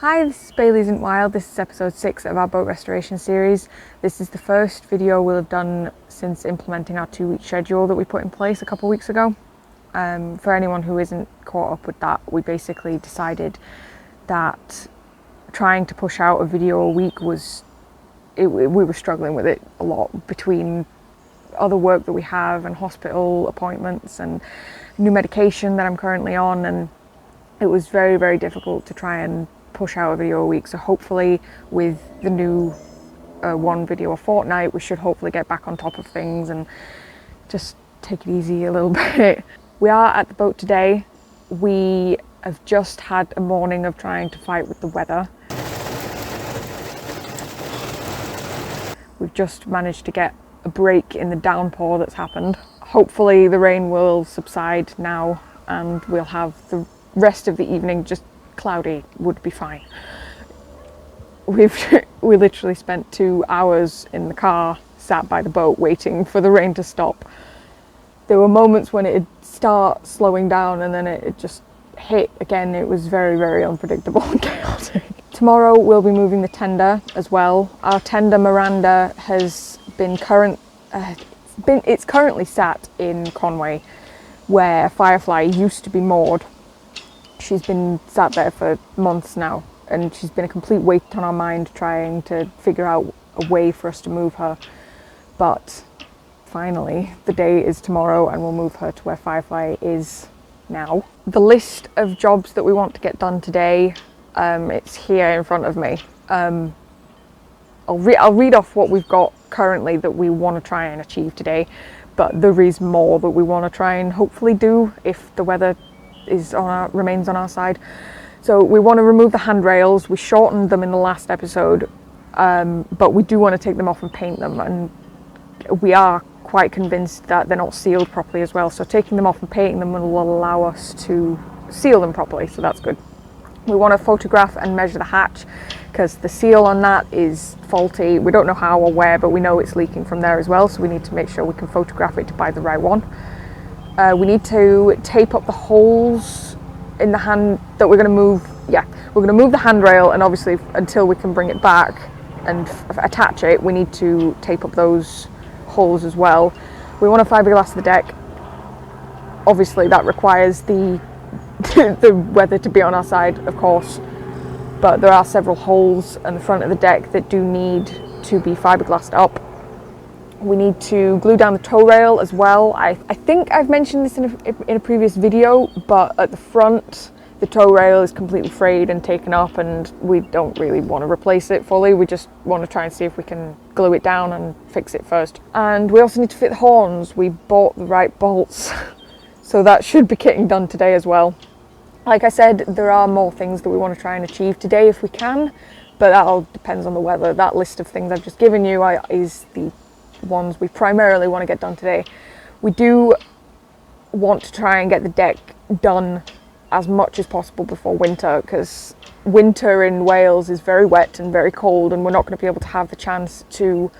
Hi, this is Bailey Isn't Wild. This is episode 6 of our boat restoration series. This is the first video we'll have done since implementing our 2-week schedule that we put in place a couple of weeks ago. For anyone who isn't caught up with that, we basically decided that trying to push out a video a week we were struggling with it a lot between other work that we have and hospital appointments and new medication that I'm currently on, and it was very, very difficult to try and push out a video a week. So hopefully with the new one video a fortnight, we should hopefully get back on top of things and just take it easy a little bit. We are at the boat today. We have just had a morning of trying to fight with the weather. We've just managed to get a break in the downpour that's happened. Hopefully the rain will subside now and we'll have the rest of the evening just cloudy. Would be fine. We literally spent 2 hours in the car sat by the boat waiting for the rain to stop. There were moments when it'd start slowing down and then it just hit again. It was very, very unpredictable and chaotic. Tomorrow we'll be moving the tender as well. Our tender Miranda has been it's currently sat in Conway where Firefly used to be moored. She's been sat there for months now and she's been a complete weight on our mind trying to figure out a way for us to move her. But finally, the day is tomorrow and we'll move her to where Firefly is now. The list of jobs that we want to get done today, it's here in front of me. I'll read off what we've got currently that we want to try and achieve today, but there is more that we want to try and hopefully do if the weather remains on our side. So we want to remove the handrails. We shortened them in the last episode, but we do want to take them off and paint them, and we are quite convinced that they're not sealed properly as well. So taking them off and painting them will allow us to seal them properly, so that's good. We want to photograph and measure the hatch because the seal on that is faulty. We don't know how or where, but we know it's leaking from there as well, so we need to make sure we can photograph it to buy the right one. We need to tape up the holes in the hand that we're going to move. Yeah, we're going to move the handrail, and obviously until we can bring it back and attach it, we need to tape up those holes as well. We want to fiberglass the deck. Obviously that requires the weather to be on our side, of course, but there are several holes in the front of the deck that do need to be fiberglassed up. We need to glue down the tow rail as well. I think I've mentioned this in a previous video, but at the front the tow rail is completely frayed and taken up and we don't really want to replace it fully. We just want to try and see if we can glue it down and fix it first. And we also need to fit the horns. We bought the right bolts, so that should be getting done today as well. Like I said, there are more things that we want to try and achieve today if we can, but that all depends on the weather. That list of things I've just given you is the ones we primarily want to get done today. We do want to try and get the deck done as much as possible before winter, because winter in Wales is very wet and very cold, and we're not going to be able to have the chance to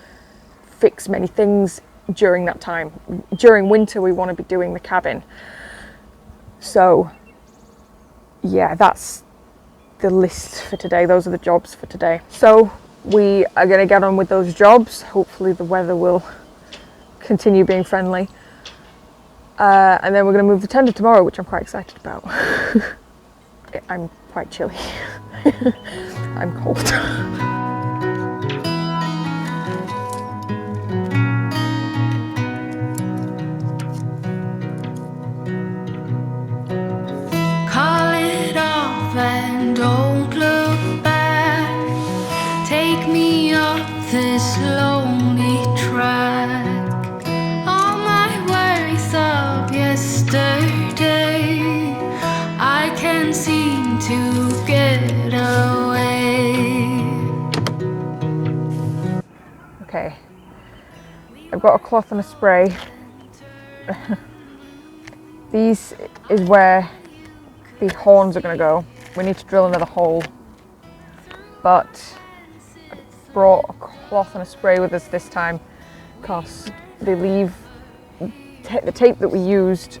fix many things during that time. During winter we want to be doing the cabin. So yeah, that's the list for today. Those are the jobs for today. So we are going to get on with those jobs. Hopefully the weather will continue being friendly. And then we're going to move the tender tomorrow, which I'm quite excited about. I'm quite chilly. I'm cold. Call it off and don't look back. Take me off this lonely track. All my worries of yesterday, I can't seem to get away. Okay, I've got a cloth and a spray. These is where the horns are going to go. We need to drill another hole, but I brought a cloth and a spray with us this time because they leave the tape that we used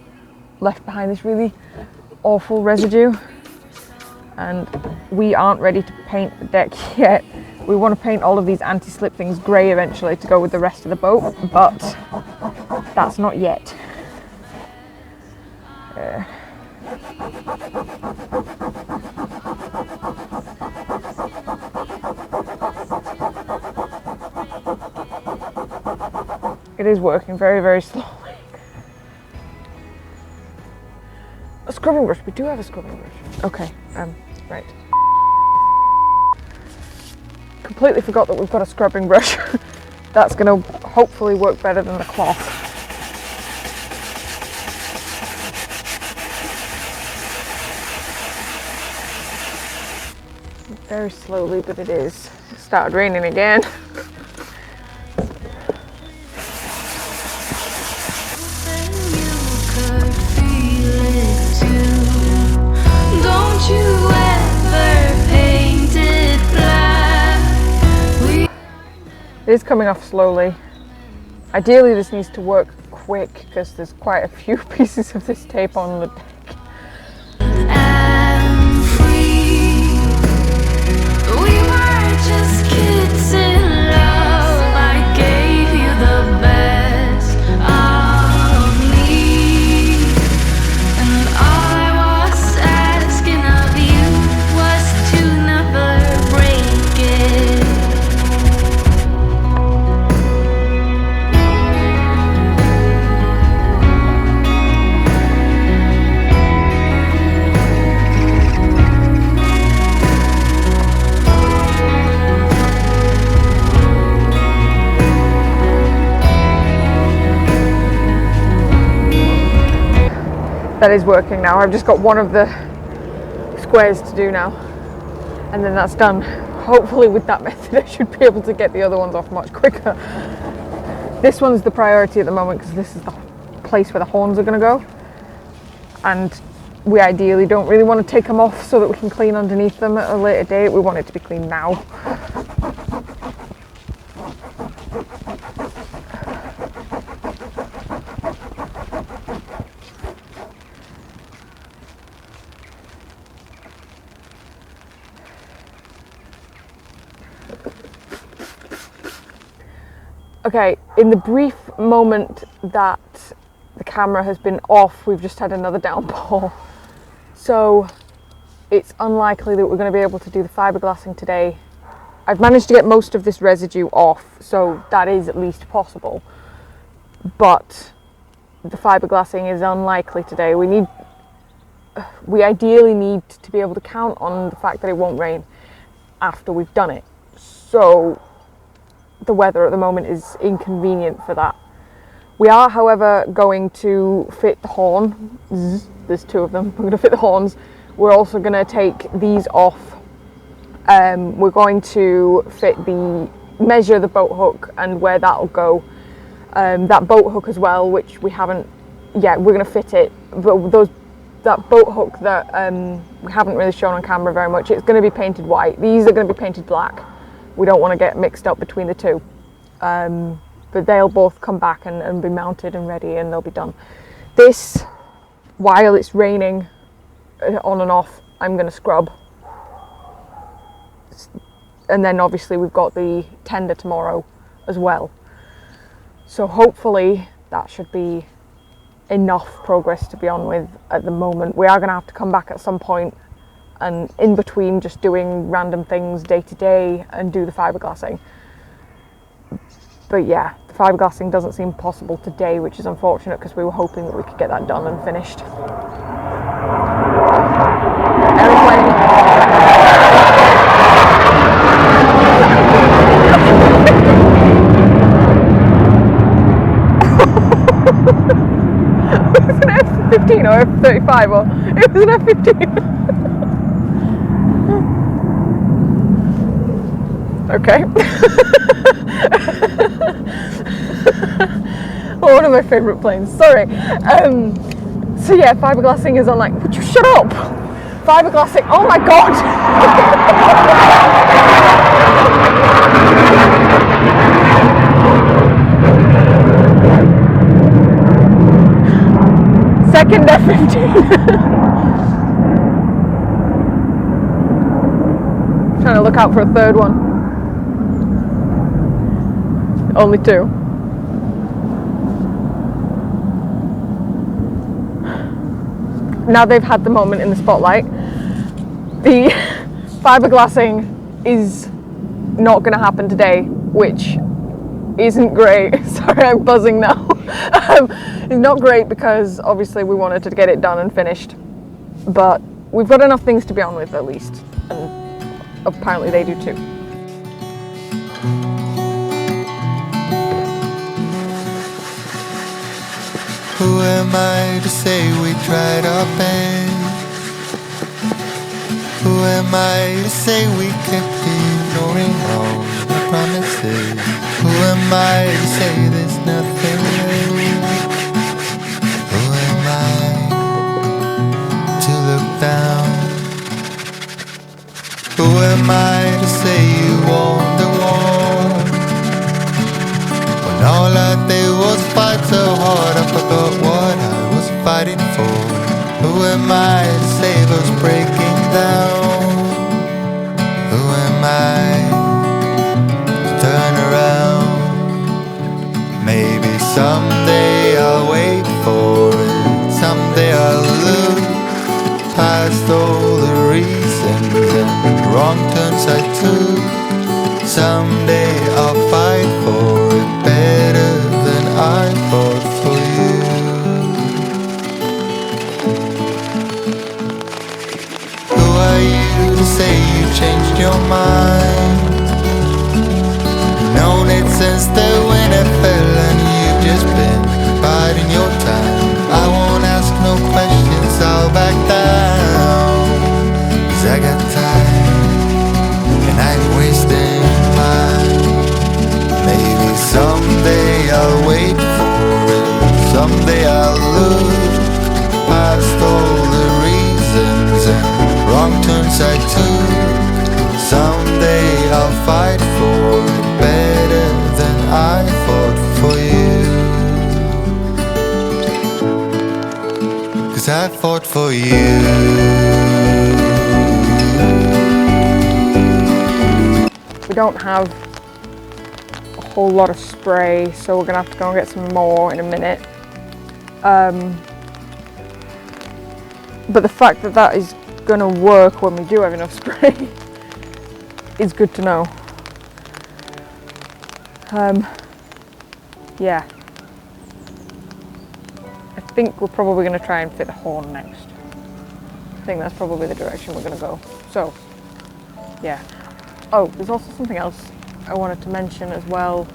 left behind this really awful residue. and we aren't ready to paint the deck yet. We want to paint all of these anti-slip things grey eventually to go with the rest of the boat, but that's not yet. It is working very, very slowly. A scrubbing brush, we do have a scrubbing brush. Okay, right. Completely forgot that we've got a scrubbing brush. That's going to hopefully work better than the cloth. Very slowly, but it is. It started raining again. It is coming off slowly. Ideally this needs to work quick because there's quite a few pieces of this tape on the deck. That is working now. I've just got one of the squares to do now, and then that's done. Hopefully with that method I should be able to get the other ones off much quicker. This one's the priority at the moment because this is the place where the horns are going to go, and we ideally don't really want to take them off so that we can clean underneath them at a later date. We want it to be clean now. Okay, in the brief moment that the camera has been off, we've just had another downpour. So it's unlikely that we're going to be able to do the fiberglassing today. I've managed to get most of this residue off, so that is at least possible. But the fiberglassing is unlikely today. We ideally need to be able to count on the fact that it won't rain after we've done it. So the weather at the moment is inconvenient for that. We are, however, going to fit the horn. There's two of them. We're going to fit the horns. We're also going to take these off. We're going to measure the boat hook and where that'll go. That boat hook as well, which we haven't yet. We're going to fit it, but that boat hook that we haven't really shown on camera very much. It's going to be painted white. These are going to be painted black. We don't want to get mixed up between the two. But they'll both come back and be mounted and ready, and they'll be done. This, while it's raining on and off, I'm going to scrub. And then obviously we've got the tender tomorrow as well. So hopefully that should be enough progress to be on with at the moment. We are going to have to come back at some point and in between just doing random things day to day and do the fiberglassing. But yeah, the fiberglassing doesn't seem possible today, which is unfortunate because we were hoping that we could get that done and finished. Airplane. It was an F-15 or F-35, or it was an F-15. Okay. One of my favourite planes, sorry. So yeah, fiberglassing is on like, would you shut up? Fiberglassing, oh my god! Second F-15. look out for a third one. Only 2. Now they've had the moment in the spotlight. The fiberglassing is not going to happen today, which isn't great. Sorry, I'm buzzing now. It's not great because obviously we wanted to get it done and finished, but we've got enough things to be on with at least, and apparently they do too. Who am I to say we tried our best? Who am I to say we kept ignoring all the promises? Who am I to say there's nothing left? Who am I to look down? Who am I to say you won the war? When all I did was fight so hard, I forgot what I was fighting for. Who am I to save us breaking down? Who am I to turn around? Maybe someday I'll wait for it. Someday I'll look past all the reasons and wrong turns I took. Someday I'll fight for it better than I fought for you. Who are you to say you changed your mind? Known it since the winter fell and you've just been biding your time. I won't ask no questions, I'll back down, 'cause I got time and I ain't wasting mine. Maybe someday I'll wait for it. Someday I'll look past all the reasons and wrong turns I took. Someday I'll fight for it better than I fought for you. 'Cause I fought for you. We don't have a whole lot of spray, so we're gonna have to go and get some more in a minute. But the fact that that is gonna work when we do have enough spray is good to know. Yeah. I think we're probably gonna try and fit the horn next. I think that's probably the direction we're gonna go. So, yeah. Oh, there's also something else I wanted to mention as well.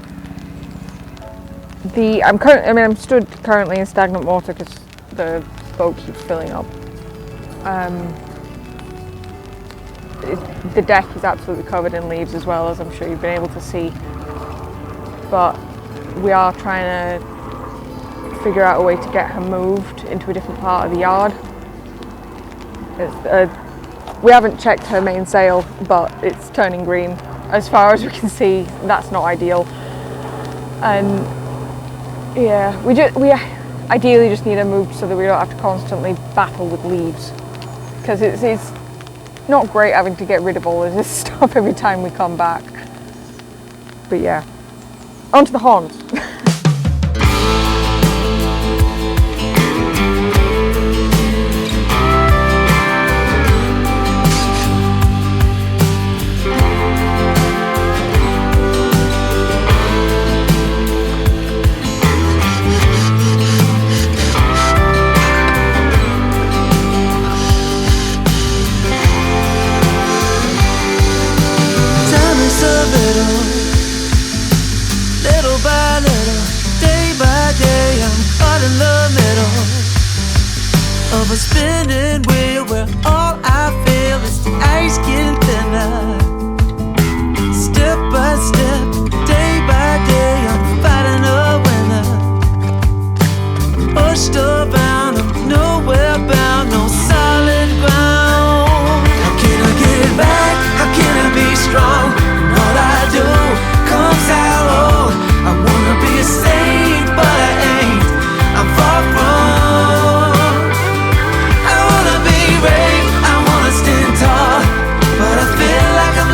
I'm stood currently in stagnant water because the boat keeps filling up. The deck is absolutely covered in leaves as well, as I'm sure you've been able to see. But we are trying to figure out a way to get her moved into a different part of the yard. We haven't checked her mainsail, but it's turning green. As far as we can see, that's not ideal. And yeah, we ideally just need her moved so that we don't have to constantly battle with leaves. Because it's not great having to get rid of all of this stuff every time we come back. But yeah, onto the horns. Of a spinning wheel where all I feel is the ice getting thinner. Step by step, day by day, I'm fighting a winner. Pushed around, I'm nowhere bound, no solid ground. How can I get it back? How can I be strong? And all I do comes out wrong. I wanna be a saint, but I ain't. I'm far from. I wanna stand tall, but I feel like I'm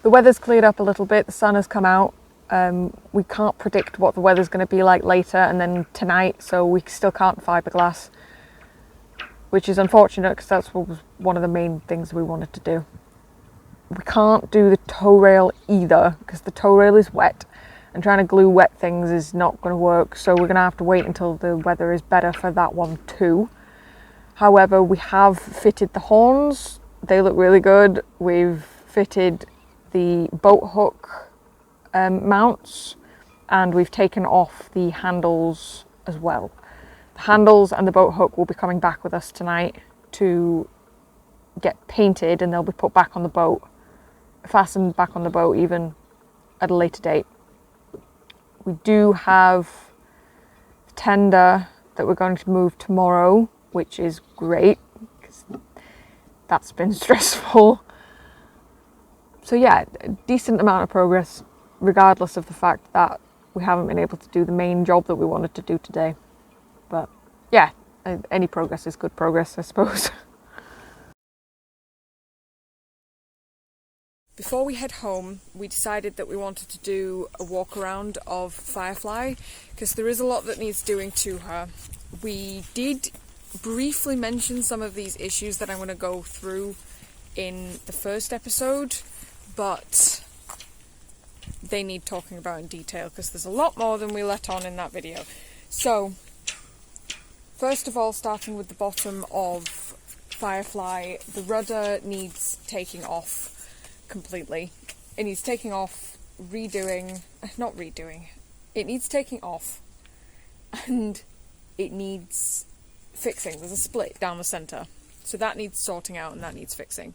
the weather's cleared up a little bit, the sun has come out. We can't predict what the weather's going to be like later and then tonight, so we still can't fiberglass, which is unfortunate because that's what was one of the main things we wanted to do. We can't do the tow rail either because the tow rail is wet, and trying to glue wet things is not going to work, so we're going to have to wait until the weather is better for that one too. However, we have fitted the horns. They look really good. We've fitted the boat hook mounts, and we've taken off the handles as well. The handles and the boat hook will be coming back with us tonight to get painted, and they'll be put back on the boat, fastened back on the boat even at a later date. We do have the tender that we're going to move tomorrow, which is great because that's been stressful. So yeah, a decent amount of progress, regardless of the fact that we haven't been able to do the main job that we wanted to do today. But yeah, any progress is good progress, I suppose. Before we head home, we decided that we wanted to do a walk around of Firefly because there is a lot that needs doing to her. We did briefly mention some of these issues that I'm going to go through in the first episode, but they need talking about in detail because there's a lot more than we let on in that video. So, first of all, starting with the bottom of Firefly, the rudder needs taking off completely. It needs taking off, not redoing, it needs taking off, and it needs fixing. There's a split down the centre, so that needs sorting out and that needs fixing.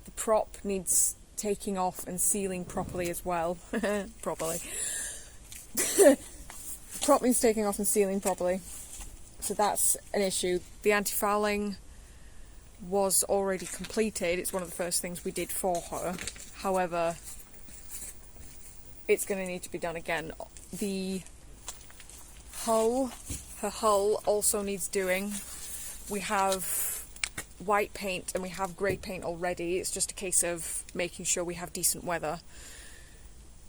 The prop needs taking off and sealing properly as well. Properly. Prop needs taking off and sealing properly, so that's an issue. The anti-fouling was already completed. It's one of the first things we did for her. However, it's going to need to be done again. The hull, her hull also needs doing. We have white paint and we have grey paint already. It's just a case of making sure we have decent weather.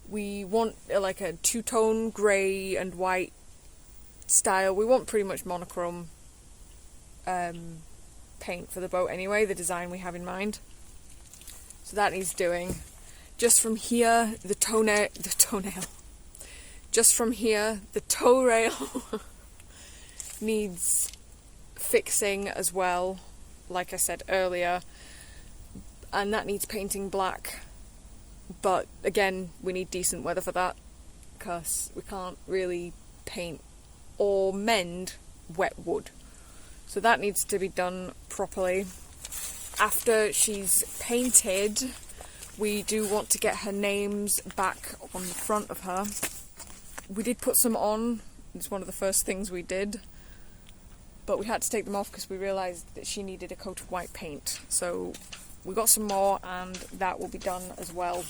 We want like a two-tone grey and white style. We want pretty much monochrome paint for the boat anyway, the design we have in mind. So that needs doing. Just from here, the toenail. Just from here, the tow rail needs fixing as well, like I said earlier, and that needs painting black. But again, we need decent weather for that because we can't really paint or mend wet wood. So that needs to be done properly. After she's painted, we do want to get her names back on the front of her. We did put some on. It's one of the first things we did. But we had to take them off because we realised that she needed a coat of white paint. So we got some more and that will be done as well.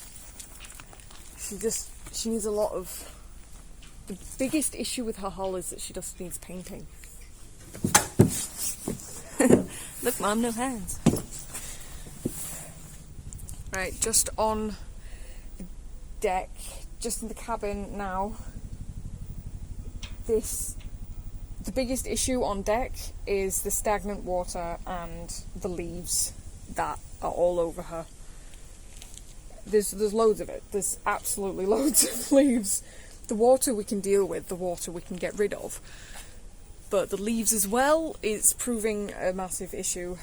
She needs a lot of... The biggest issue with her hull is that she just needs painting. Look, Mum, no hands. Right, just on the deck, just in the cabin now. The biggest issue on deck is the stagnant water and the leaves that are all over her. There's loads of it. There's absolutely loads of leaves. The water we can deal with, the water we can get rid of. But the leaves as well is proving a massive issue.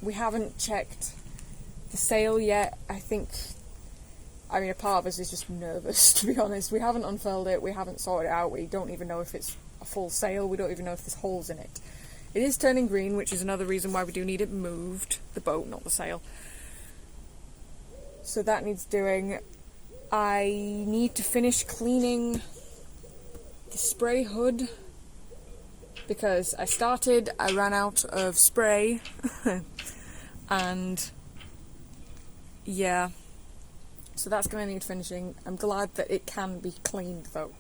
We haven't checked the sail yet. I mean, a part of us is just nervous, to be honest. We haven't unfurled it, we haven't sorted it out, we don't even know if it's a full sail, we don't even know if there's holes in it. It is turning green, which is another reason why we do need it moved. The boat, not the sail. So that needs doing. I need to finish cleaning the spray hood because I ran out of spray and yeah, so that's going to need finishing. I'm glad that it can be cleaned though.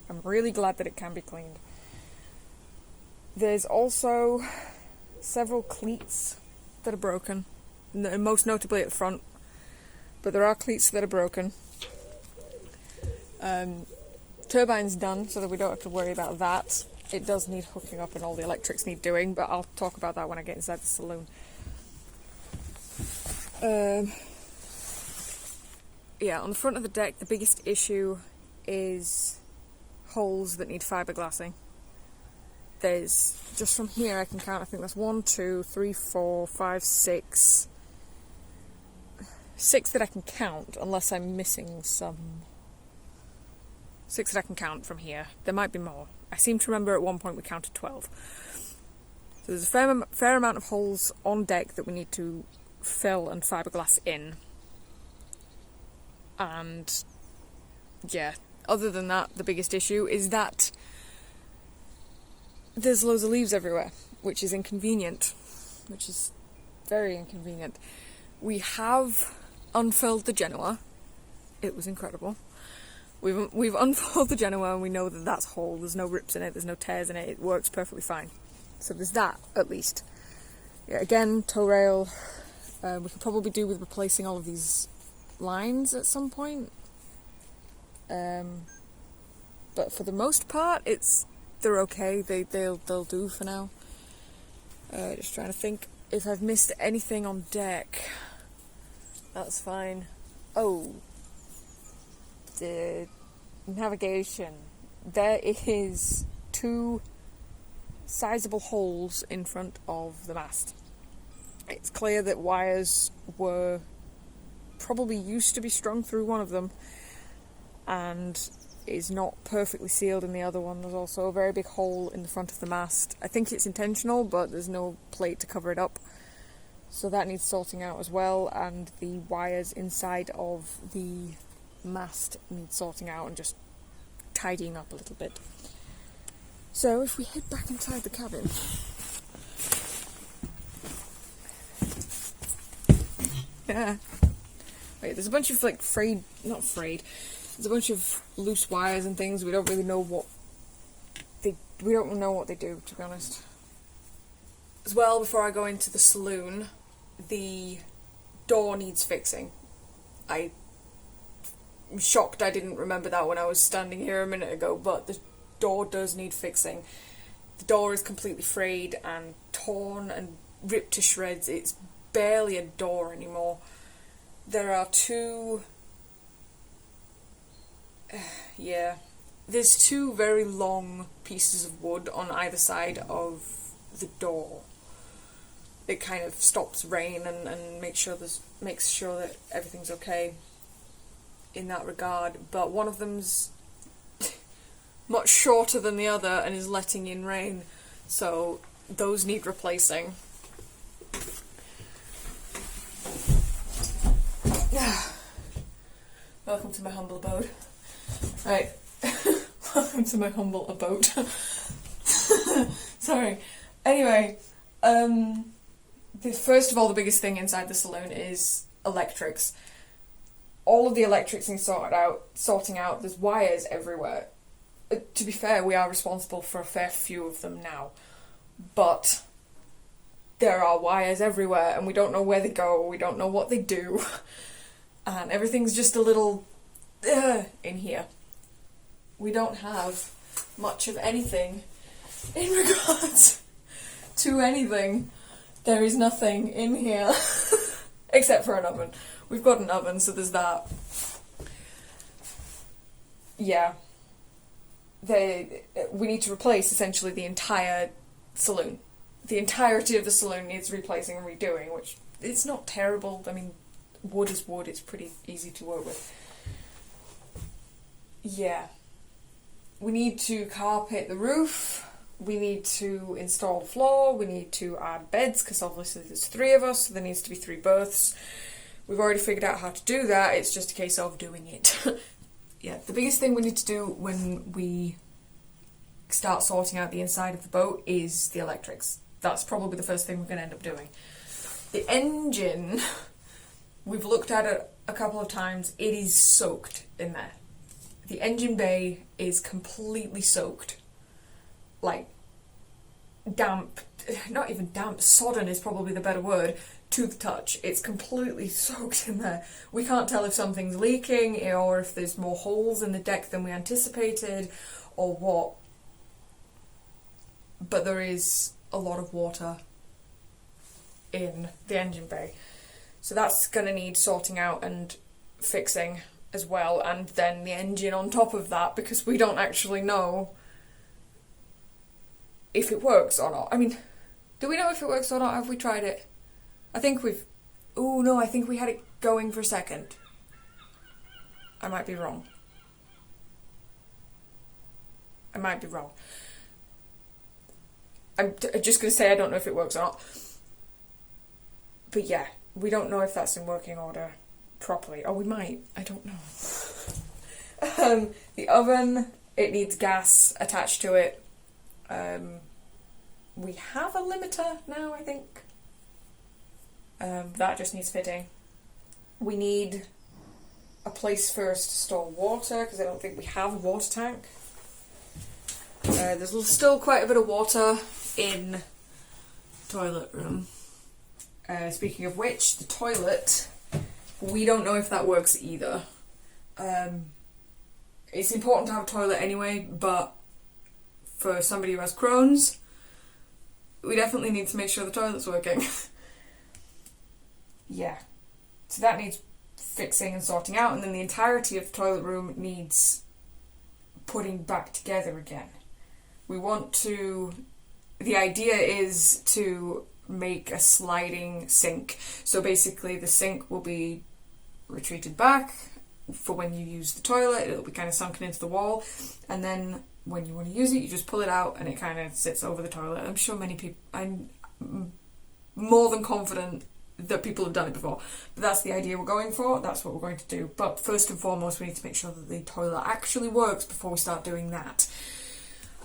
I'm really glad that it can be cleaned. There's also several cleats that are broken, most notably at the front. but there are cleats that are broken. Turbine's done, so that we don't have to worry about that. It does need hooking up and all the electrics need doing, but I'll talk about that when I get inside the saloon. Yeah, on the front of the deck, the biggest issue is holes that need fiberglassing. There's, just from here I can count, I think that's 1, 2, 3, 4, 5, 6. 6 that I can count, unless I'm missing some. 6 that I can count from here. There might be more. I seem to remember at one point we counted 12. So there's a fair amount of holes on deck that we need to fill and fiberglass in. And yeah, other than that, the biggest issue is that there's loads of leaves everywhere, which is inconvenient, which is very inconvenient. We have unfurled the Genoa. It was incredible. We've unfurled the Genoa and we know that that's whole. There's no rips in it, there's no tears in it, it works perfectly fine. So there's that, at least. Yeah, again, tow rail. We could probably do with replacing all of these lines at some point. But for the most part, they're okay. They'll do for now. Just trying to think if I've missed anything on deck. That's fine. Oh, the navigation. There is 2 sizable holes in front of the mast. It's clear that wires were probably used to be strung through one of them and is not perfectly sealed in the other one. There's also a very big hole in the front of the mast. I think it's intentional, but there's no plate to cover it up. So that needs sorting out as well, and the wires inside of the mast need sorting out and just tidying up a little bit. So if we head back inside the cabin. Yeah. Wait, there's a bunch of there's a bunch of loose wires and things. We don't really know what they do, to be honest. As well, before I go into the saloon, the door needs fixing. I'm shocked I didn't remember that when I was standing here a minute ago, but the door does need fixing. The door is completely frayed and torn and ripped to shreds. It's barely a door anymore. There are 2... There's 2 very long pieces of wood on either side of the door. It kind of stops rain and makes sure that everything's okay in that regard. But one of them's much shorter than the other and is letting in rain, so those need replacing. Welcome to my humble abode. Right. Welcome to my humble abode. Sorry. Anyway, first of all, the biggest thing inside the saloon is electrics. All of the electrics need sorting out. There's wires everywhere. To be fair, we are responsible for a fair few of them now. But there are wires everywhere and we don't know where they go, we don't know what they do. And everything's just a little in here. We don't have much of anything in regards to anything. There is nothing in here except for an oven. We've got an oven, so there's that. Yeah. We need to replace essentially the entire saloon. The entirety of the saloon needs replacing and redoing, which it's not terrible. I mean, wood is wood, it's pretty easy to work with. Yeah. We need to carpet the roof, we need to install the floor, we need to add beds, because obviously there's 3 of us, so there needs to be 3 berths. We've already figured out how to do that, it's just a case of doing it. Yeah, the biggest thing we need to do when we start sorting out the inside of the boat is the electrics. That's probably the first thing we're going to end up doing. The engine, we've looked at it a couple of times, it is soaked in there. The engine bay is completely soaked. Like, damp, not even damp, sodden is probably the better word, to the touch. It's completely soaked in there. We can't tell if something's leaking or if there's more holes in the deck than we anticipated or what. But there is a lot of water in the engine bay. So that's going to need sorting out and fixing as well. And then the engine on top of that, because we don't actually know if it works or not. I mean, do we know if it works or not? Have we tried it? I think we've... Oh no, I think we had it going for a second. I might be wrong. I might be wrong. I'm just going to say I don't know if it works or not. But yeah, we don't know if that's in working order properly. Or we might. I don't know. The oven, it needs gas attached to it. We have a limiter now, I think. That just needs fitting. We need a place for us to store water, because I don't think we have a water tank. There's still quite a bit of water in the toilet room. Speaking of which, the toilet, we don't know if that works either. It's important to have a toilet anyway, but for somebody who has Crohn's, we definitely need to make sure the toilet's working. Yeah. So that needs fixing and sorting out, and then the entirety of the toilet room needs putting back together again. We want to... The idea is to make a sliding sink. So basically the sink will be retreated back for when you use the toilet. It'll be kind of sunken into the wall, and then when you want to use it, you just pull it out and it kind of sits over the toilet. I'm sure many people... I'm more than confident that people have done it before. But that's the idea we're going for. That's what we're going to do. But first and foremost, we need to make sure that the toilet actually works before we start doing that.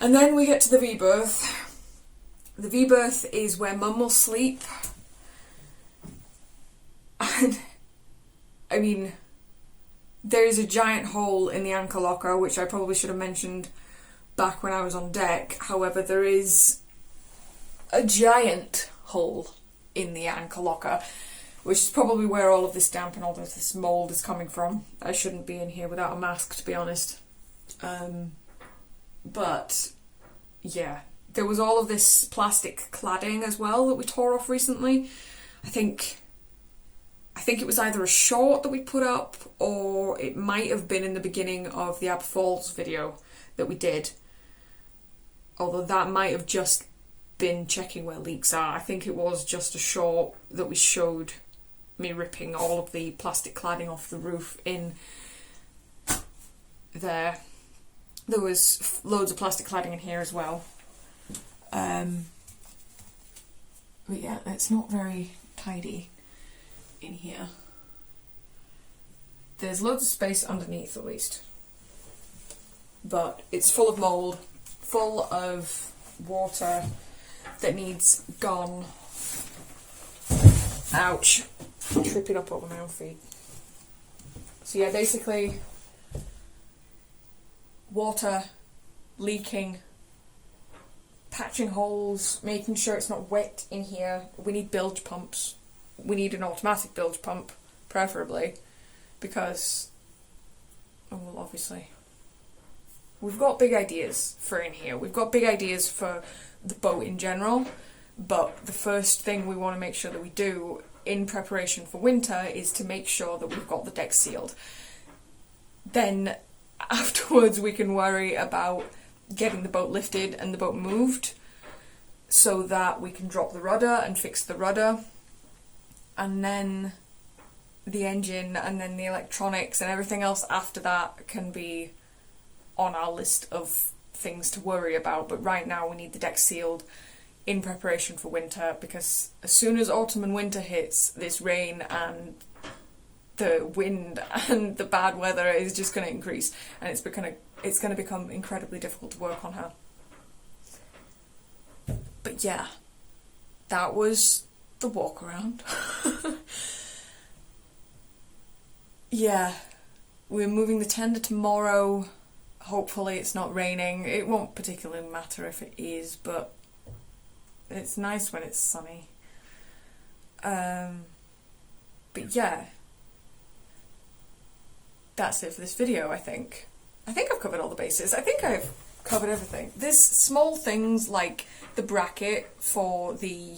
And then we get to the V-berth. The V-berth is where Mum will sleep. And, I mean, there is a giant hole in the anchor locker, which I probably should have mentioned back when I was on deck. However, there is a giant hole in the anchor locker, which is probably where all of this damp and all of this mould is coming from. I shouldn't be in here without a mask, to be honest. But, yeah. There was all of this plastic cladding as well that we tore off recently. I think it was either a short that we put up, or it might have been in the beginning of the Ab Falls video that we did. Although that might have just been checking where leaks are. I think it was just a short that we showed me ripping all of the plastic cladding off the roof in there. There was loads of plastic cladding in here as well. But yeah, it's not very tidy in here. There's loads of space underneath at least. But it's full of mould, full of water that needs gone. Ouch. I'm tripping up over my own feet. So yeah, basically water, leaking, patching holes, making sure it's not wet in here. We need bilge pumps. We need an automatic bilge pump, preferably, because, well, obviously, we've got big ideas for in here. We've got big ideas for the boat in general, but the first thing we want to make sure that we do in preparation for winter is to make sure that we've got the deck sealed. Then, afterwards, we can worry about getting the boat lifted and the boat moved so that we can drop the rudder and fix the rudder, and then the engine and then the electronics and everything else after that can be on our list of things to worry about. But right now we need the deck sealed in preparation for winter, because as soon as autumn and winter hits, this rain and the wind and the bad weather is just going to increase, and it's going to become incredibly difficult to work on her. But yeah, that was the walk around. Yeah, we're moving the tender tomorrow. Hopefully it's not raining. It won't particularly matter if it is, but It's nice when it's sunny. But yeah, that's it for this video, I think. I think I've covered all the bases. I think I've covered everything. There's small things like the bracket for the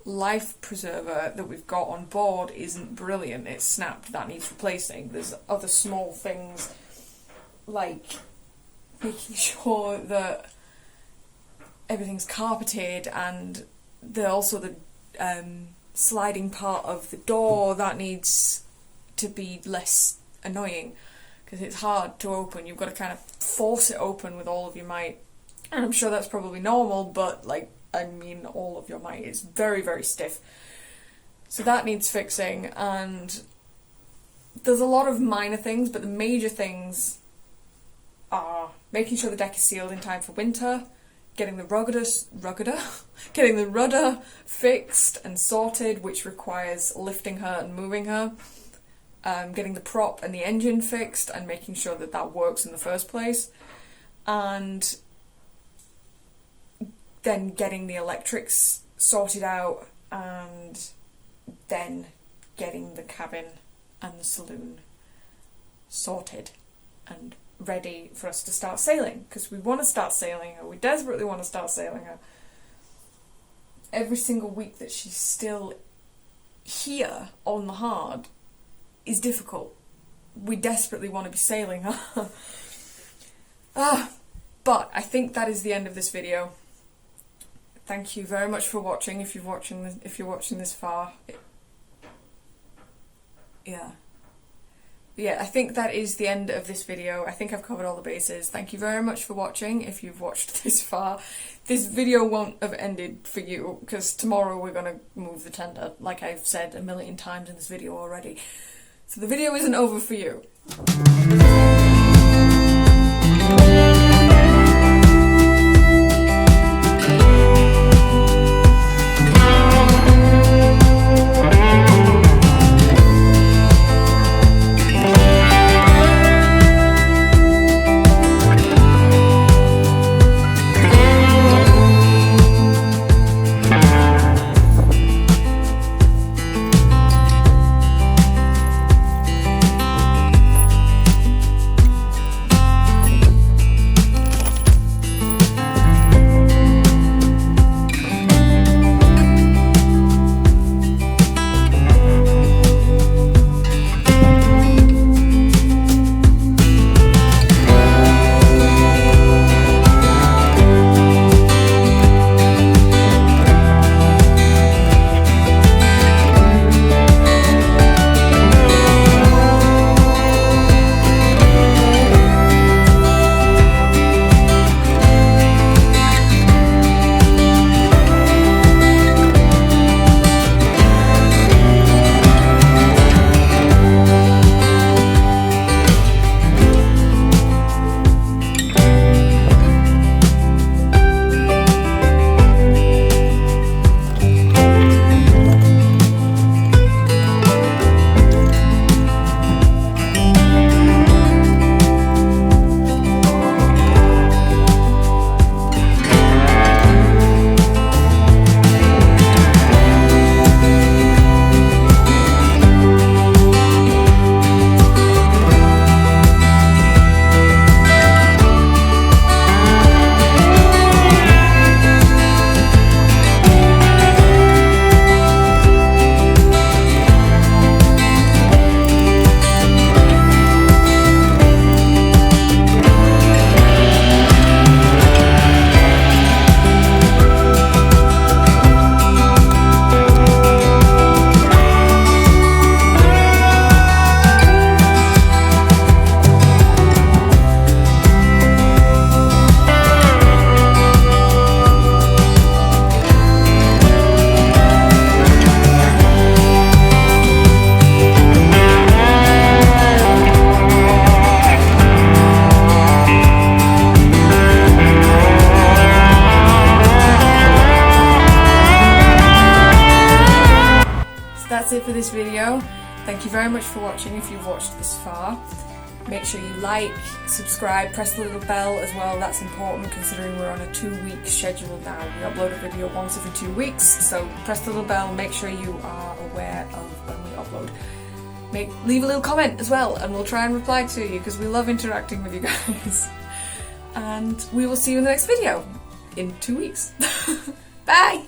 life preserver that we've got on board isn't brilliant. It's snapped, that needs replacing. There's other small things like making sure that everything's carpeted, and also the sliding part of the door that needs to be less annoying because it's hard to open. You've got to kind of force it open with all of your might, and I'm sure that's probably normal, but like, I mean, all of your might is very, very stiff. So that needs fixing, and there's a lot of minor things, but the major things are making sure the deck is sealed in time for winter, getting the rudder fixed and sorted, which requires lifting her and moving her, getting the prop and the engine fixed and making sure that that works in the first place, and then getting the electrics sorted out, and then getting the cabin and the saloon sorted and ready for us to start sailing, because we want to start sailing her. We desperately want to start sailing her. Every single week that she's still here on the hard is difficult. We desperately want to be sailing her. But I think that is the end of this video. Thank you very much for watching. If you're watching this far, yeah, I think that is the end of this video. I think I've covered all the bases. Thank you very much for watching if you've watched this far. This video won't have ended for you, because tomorrow we're going to move the tender, like I've said a million times in this video already. So the video isn't over for you. That's it for this video. Thank you very much for watching if you've watched this far. Make sure you like, subscribe, press the little bell as well. That's important considering we're on a 2-week schedule now. We upload a video once every 2 weeks, so press the little bell, make sure you are aware of when we upload. Leave a little comment as well and we'll try and reply to you because we love interacting with you guys. And we will see you in the next video in 2 weeks. Bye!